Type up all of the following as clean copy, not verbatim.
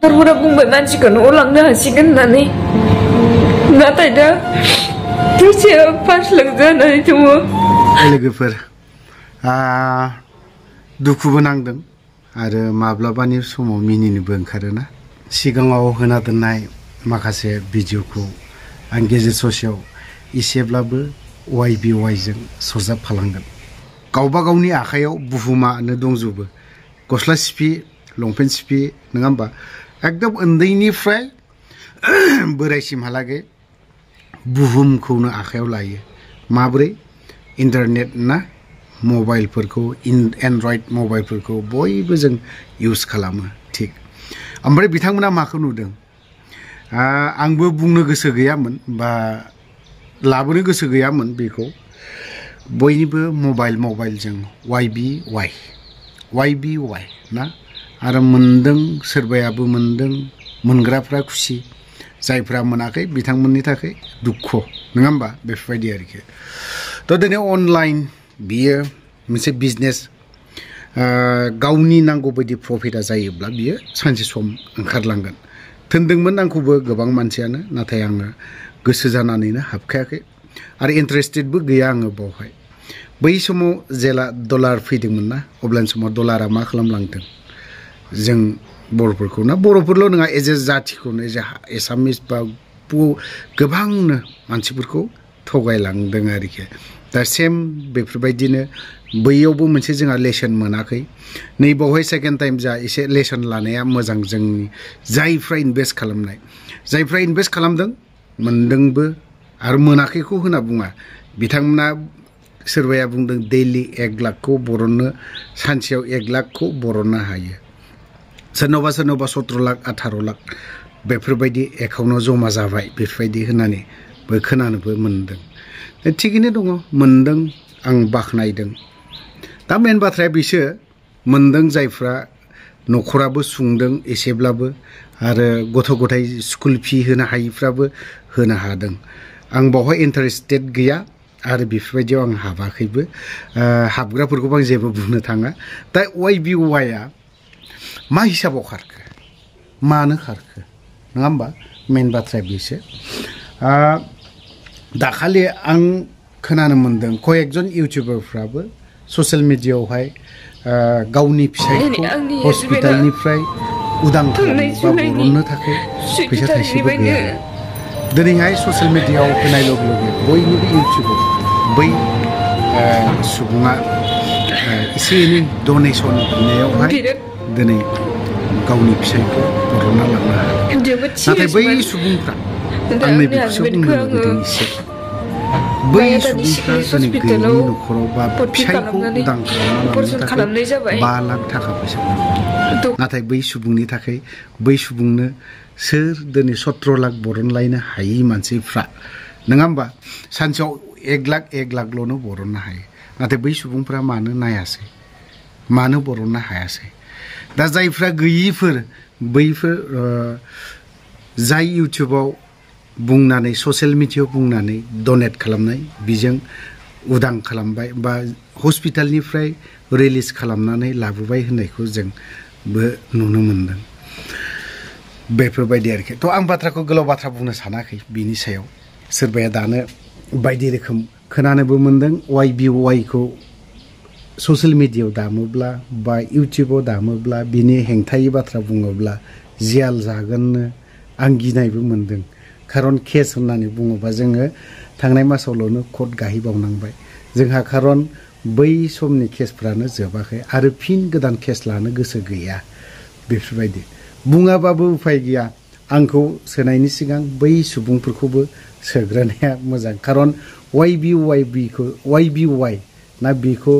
सरकारा बुंबाय मानसिखौ न'आव लांनो हासिगोन होननानै नाथाय दा फैसाया 5 लाख जानानै दङ। लोगोफोर दुखुबो नांदों आरो माब्लाबानि समाव मिनिनोबो ओंखारोना। सिगाङाव होना दोननाय माखासे भिडिअखौ आं गेजेर ससेयाव एसेब्लाबो YBY जों सरजाबफालांगोन। गावबा गावनि आखायाव बुहुमानो दंजोबो। गस्ला सिफि लंपेन्ट सिफि नङा होमबा एकदम उन्दैनिफ्राय बोरायसिमहालागै बुहुमखौनो आखायाव लायो। माब्रै इन्टारनेट ना मबाइलफोरखौ एन्ड्रइड मबाइलफोरखौ बयबो जों इउज खालामो थिग। ओमफ्राय बिथांमोना माखौ नुदों आंबो बुंनो गोसो गैयामोन बा लाबोनो गोसो गैयामोन बेखौ। बयनिबो मबाइलजों YBY ना आरो मोनदों सोरबायाबो मोनदों मोनग्राफ्रा खुसि जायफ्रा मोनाखै बिथांमोननि थाखाय दुख नङा होमबा बेफोरबायदि आरोखि। थ' दिनै अनलाइन बियो मोनसे बिजनेस गावनि नांगौ बायदि प्रफिटा जायोब्ला बियो सानसे सम ओंखारलांगोन। थोनदोंमोन आंखौबो गोबां मानसियानो नाथाय आङो गोसो जानानैनो हाबखायाखै आरो इन्टारेस्टेडबो गैया आङो बावहाय। बै समाव जेला डलार फैदोंमोन ना अब्लानि समाव डलारा मा खालामलांदों जों बर'फोरखौ ना बर'फोरल' नङा एज ए जाथिखौनो एज ए एसामिस बा गोबांनो मानसिफोरखौ थगायलांदों आरोखि। दा सेम बेफोरबायदिनो बैयावबो मोनसे जोंहा लेसन मोनाखै। नैबावहाय सेकेन्ड टाइम जा एसे लेसन लानाया मोजां जोंनि जायफ्रा इनभेस्ट खालामनाय जायफ्रा इनभेस्ट खालामदों मोनदोंबो आरो मोनाखैखौ होनना बुङा। बिथांमोना सोरबाया बुंदों दैलि 1 लाखखौ बरननो सानसेयाव 1 लाखखौ बरननो हायो। सोरनावबा 17 लाख 18 लाख बेफोरबायदि एकाउन्टाव जमा जाबाय बेफोरबायदि होननानैबो खोनानोबो मोनदों। थिगैनो दङ मोनदों आं बाख्नायदों। दा मेन बाथ्राया बिसो मोनदों जायफ्रा न'खराबो सुंदों एसेब्लाबो आरो गथ' गथाय स्कुल फि होनो हायिफ्राबो होनो हादों। आं बावहाय इन्टारेस्टेड गैया आरो बेफोरबायदियाव आं हाबाखैबो। हाबग्राफोरखौबो आं जेबो बुंनो थाङा। दा YBYआ मा हिसाबाव खारखो मानो खारखो नङा होमबा मेन बाथ्राया बेसो। दाखालि आं खोनानो मोनदों कयेकजन इउटिउबारफ्राबो ससियेल मिडियायावहाय गावनि फिसायखौ हस्पिटालनिफ्राय उदां खालामनो बा बरननो थाखाय फैसा थाइसेबो गैया। दिनैहाय ससियेल मिडियायाव होनाय लगे लगे बयनिबो इउटिउबाव बै सुबुङा एसे एनै डनेसन होनायावहाय दिनै गावनि फिसायखौ बरनना लांनो हादों। नाथाय बै सुबुंफ्रा आं नैबेखौसो बुंनो लुबैदों एसे बै सुबुंफ्रा दिनै गैयिनि न'खराव बा फिसायखौ उदां खालामना लांनो थाखाय 5 लाख थाखा फैसा नांगौ। नाथाय बै सुबुंनि थाखाय बै सुबुंनो सोर दिनै 17 लाख बरनलायनो हायि मानसिफ्रा नङा होमबा सानसेयाव 1 लाखल'नो बरननो हायो। नाथाय बै सुबुंफ्रा मानो नायासै मानो बरननो हायासै। दा जायफ्रा गैयिफोर बैफोर जाय इउटिउबाव बुंनानै ससियेल मिडियायाव बुंनानै डनेट खालामनाय बिजों उदां खालामबाय बा हस्पिटालनिफ्राय रिलिज खालामनानै लाबोबाय होननायखौ जोंबो नुनो मोनदों। बेफोरबायदि आरोखि। थ' आं बाथ्राखौ गोलाव बाथ्रा बुंनो सानाखै बिनि सायाव। सोरबाया दानो बायदि रोखोम खोनानोबो मोनदों YBYखौ ससियेल मिडियायाव दामोब्ला बा इउटिउबाव दामोब्ला बिनि हेंथायै बाथ्रा बुङोब्ला जेल जागोननो आं गिनायबो मोनदों। खारन केस होननानै बुङोबा जोङो थांनाय मासावल'नो कर्ट गाहैबावनांबाय जोंहा। खारन बै समनि केसफ्रानो जोबाखै आरो फिन गोदान केस लानो गोसो गैया। बेफोरबायदि बुङाबाबो उफाय गैया। आंखौ सोनायनि सिगां बै सुबुंफोरखौबो सोग्रोनाया मोजां। खारन YBY ना बेखौ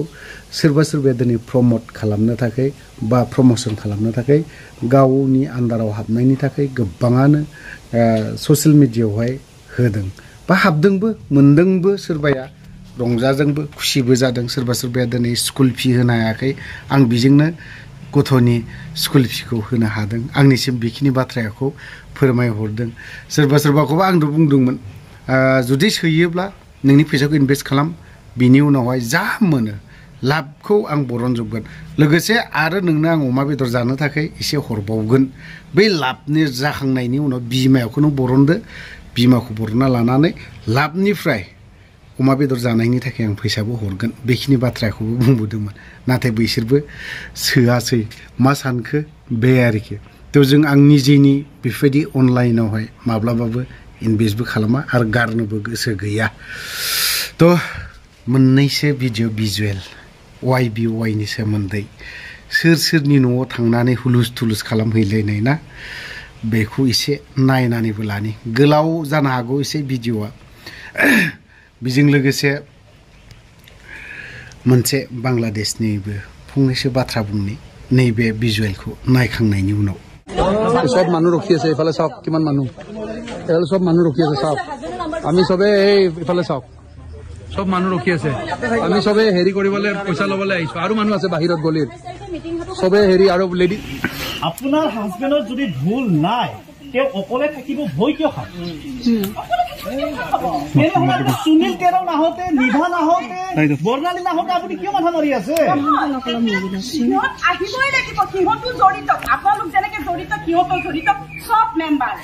सोरबा सोरबाया दिनै प्रमट खालामनो थाखाय बा प्रमसन खालामनो थाखाय गावनि आन्दाराव हाबनायनि थाखाय गोबाङानो ससियेल मिडियायावहाय होदों बा हाबदोंबो मोनदोंबो। सोरबाया रंजादोंबो खुसिबो जादों। सोरबा सोरबाया दिनै स्कुल फि होनो हायाखै आं बिजोंनो गथ'नि स्कुल फिखौ होनो हादों। आंनिसिम बेखिनि बाथ्राखौ फोरमायहरदों। सोरबा सोरबाखौबो आंथ' बुंदोंमोन जुदि सोयोब्ला नोंनि फैसाखौ इनभेस्ट खालाम बिनि उनावहाय जा मोनो लाभखौ आं बरनजोबगोन लोगोसे आरो नोंनो आं अमा बेदर जानो थाखाय एसे हरबावगोन बै लाभनि जाखांनायनि उनाव बिमाखौ नों बरनदो बिमाखौ बरनना लानानै लाभनिफ्राय अमा बेदर जानायनि थाखाय आं फैसाबो हरगोन बेखिनि बाथ्राखौबो बुंबोदोंमोन नाथाय बैसोरबो सोआसै मा सानखो बे आरोखि थ' जों आं निजेनि बेफोरबायदि अनलाइनावहाय माब्लाबाबो इनभेस्टबो खालामा आरो गारनोबो गोसो गैया थ' मोननैसो भिडिअ भिजुवेल YBY नि सोमोन्दै सोर सोरनि न'आव थांनानै हुलुस थुलुस खालामहैलायनाय ना बेखौ एसे नायनानैबो लानि गोलाव जानो हागौ एसे भिडिअआ बेजों लोगोसे मोनसे बांलादेशनिबो फंनैसो बाथ्रा बुंनि नैबे भिजुवेलखौ नायखांनायनि उनाव सब মানুহ ৰখি আছে ইফালে চাওক কিমান মানুহ এফালে সব মানুহ ৰখি আছে চাওক আমি সবে এই ইফালে চাওক সব মানুহ ৰখি আছে আমি সবে হেৰি কৰিবলৈ পইচা ল'বলৈ আহিছো আৰু মানুহ আছে বাহিৰত গলিৰ সবে হেৰি আৰু লেডি আপোনাৰ হাজবেণ্ডৰ যদি ভুল নাই তেওঁ অকলে থাকিব ভয় কিয় খায় সুনীল কেৰাও নাহোঁতে নিভা নাহোঁতে বৰ্ণালী নাহোঁতে আপুনি কিয় মাথা মাৰি আছে আহিবই লাগিব সিহঁতো জড়িত আপোনালোক যেনেকে জড়িত সিহঁতো জড়িত সব মেম্বাৰ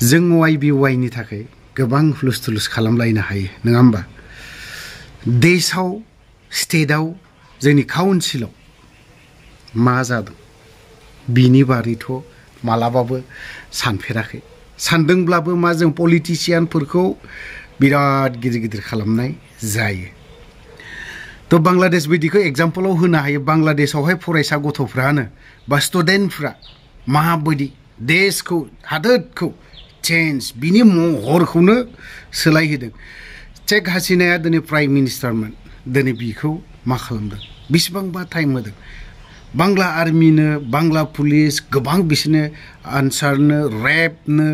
जों YBY नि थाखाय गोबां हुलुस थुलुस खालामलायनो हायो नङा होमबा देशआव स्टेटआव जोंनि काउन्सिलाव मा जादों बिनि बारैथ' मालाबाबो सानफेराखै सानदोंब्लाबो मा जों पलिटिशियानफोरखौ बिराद गिदिर गिदिर खालामनाय जायो थ' बांलादेश बायदिखौ एग्जाम्पलाव होनो हायो बांलादेशआवहाय फरायसा गथ'फ्रानो बा स्टुडेन्टफ्रा माबायदि देशखौ हादोरखौ चेन्ज बिनि महरखौनो सोलायहोदों शेख हासिनाया दिनै प्राइम मिनिस्टारमोन दिनै बिखौ मा खालामदों बेसेबांबा टाइम होदों बांला आर्मिनो बांला पुलिस गोबां बिसोरनो आनसारनो रेपनो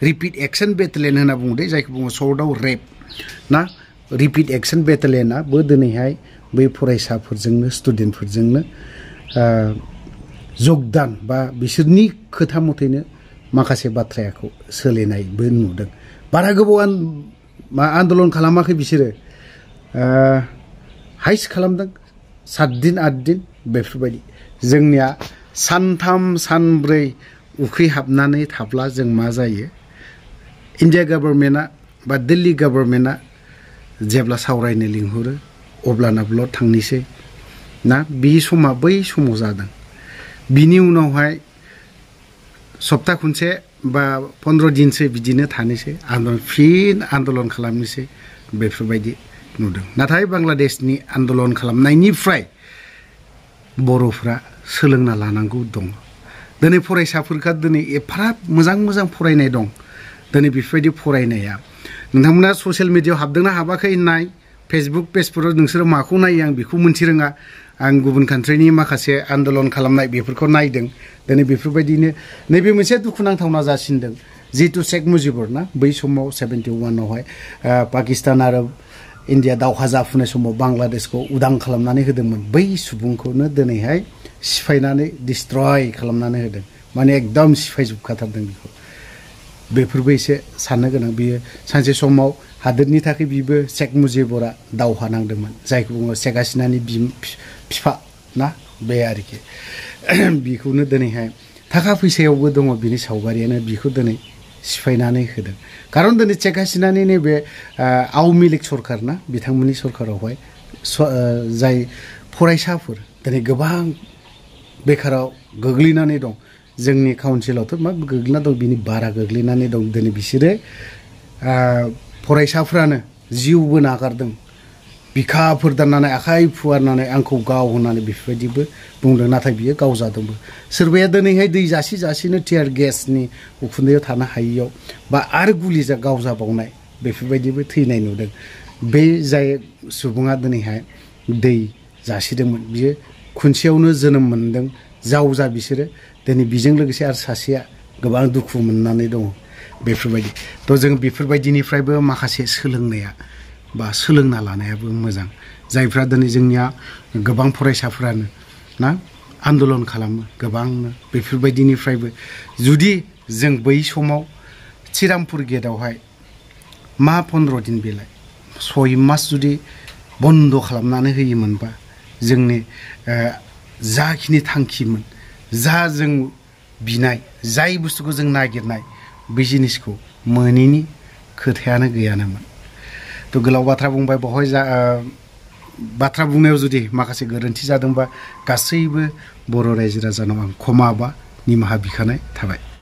रिपिट एक्शन बेटेलियन होनना बुङो दे जायखौ बुङो सर्टआव रेप ना रिपिट एक्शन बेटेलियनाबो दिनैहाय बै फरायसाफोरजोंनो स्टुडेन्टफोरजोंनो जगदान बा बिसोरनि खोथा मथैनो माखासे बाथ्राखौ सोलिनायबो नुदों बारा गोबाव आन्दलन खालामाखै बिसोरो हाइस खालामदों 7 दिन 8 दिन बेफोरबायदि जोंनिया सानथाम सानब्रै उखैहाबनानै थाब्ला जों मा जायो इन्डिया गभर्नमेन्टआ बा दिल्ली गभर्नमेन्टआ जेब्ला सावरायनो लिंहरो अब्लाना ब्लड थांनोसै ना बे समा बै समाव जादों बिनि उनावहाय सप्ता खनसे बा 15 दिनसो बिदिनो थानोसै फिन आन्दलन खालामनोसै बेफोरबायदि नुदों नाथाय बांलादेशनि आन्दलन खालामनायनिफ्राय बर'फ्रा सोलोंना लानांगौ दं दिनै फरायसाफोरखा दिनै एफाराब मोजां मोजां फरायनाय दं दिनै बेफोरबायदि फरायनाया नोंथांमोना ससियेल मिडियायाव हाबदोंना हाबाखै नाय फेसबुक पेजफोराव नोंसोरो माखौ नायो आं बेखौ मोनथिरोङा आं गुबुन कान्ट्रिनि माखासे आन्दलन खालामनाय बेफोरखौ नायदों दिनै बेफोरबायदिनो नैबे मोनसे दुखुनांथावना जासिनदों जिहेतु शेख मुजिबुर ना बै समाव 71आवहाय पाकिस्तान आरो इन्डिया दावहा जाफुनाय समाव बांलादेशखौ उदां खालामनानै होदोंमोन बै सुबुंखौनो दिनैहाय सिफायनानै डिस्ट्रय खालामनानै होदों माने एकदम सिफायजोबखाथारदों बेखौ बेफोरबो एसे साननो गोनां बियो सानसे समाव हादोरनि थाखाय बिबो शेख मुजिबुरा दावहा नांदोंमोन जायखौ बुङो शेख हासिनानि बिफा ना बे आरोखि बिखौनो दिनैहाय थाखा फैसायावबो दङ बिनि सावगारियानो बिखौ दिनै सिफायनानै होदों खारन दिनै शेख हासिनानि नैबे आवामि लीग सरकार ना बिथांमोननि सरकारावहाय जाय फरायसाफोर दिनै गोबां बेखाराव गोग्लैनानै दं जोंनि काउन्सिलावथ' मा गोग्लैना दं बिनि बारा गोग्लैनानै दं दिनै बिसोरो फरायसाफ्रानो जिउबो नागारदों बिखाफोर दाननानै आखाइ फुवारनानै आंखौ गाव होननानै बेफोरबायदिबो बुंदों नाथाय बियो गावजादोंबो सोरबाया दिनैहाय दै जासि जासिनो टियार गेसनि उखुन्दैयाव थानो हायियाव बा आरो गुलिजों गावजाबावनाय बेफोरबायदिबो थैनाय नुदों बे जाय सुबुङा दिनैहाय दै जासिदोंमोन बियो खुनसेयावनो जोनोम मोनदों जावजा बिसोरो दिनै बिजों लोगोसे आरो सासेया गोबां दुखु मोननानै दङ बेफोरबायदि थ' जों बेफोरबायदिनिफ्रायबो माखासे सोलोंनाया बा सोलोंना लानायाबो मोजां जायफ्रा दिनै जोंनिया गोबां फरायसाफ्रानो ना आन्दलन खालामो गोबांनो बेफोरबायदिनिफ्रायबो जुदि जों बै समाव चिरामपुर गेटआवहाय मा 15 दिन बेलाय 6 मास जुदि बन्द' खालामनानै होयोमोनबा जोंनि जाखिनि थांखिमोन जा जों बिनाय जाय बुस्थुखौ जों नागिरनाय बे जिनिसखौ मोनैनि खोथायानो गैयानोमोन थ' गोलाव बाथ्रा बुंबाय बेवहाय बाथ्रा बुंनायाव जुदि माखासे गोरोन्थि जादोंबा गासैबो बर' रायजो राजानाव आं क्षमा बा निमाहा बिखानाय थाबाय।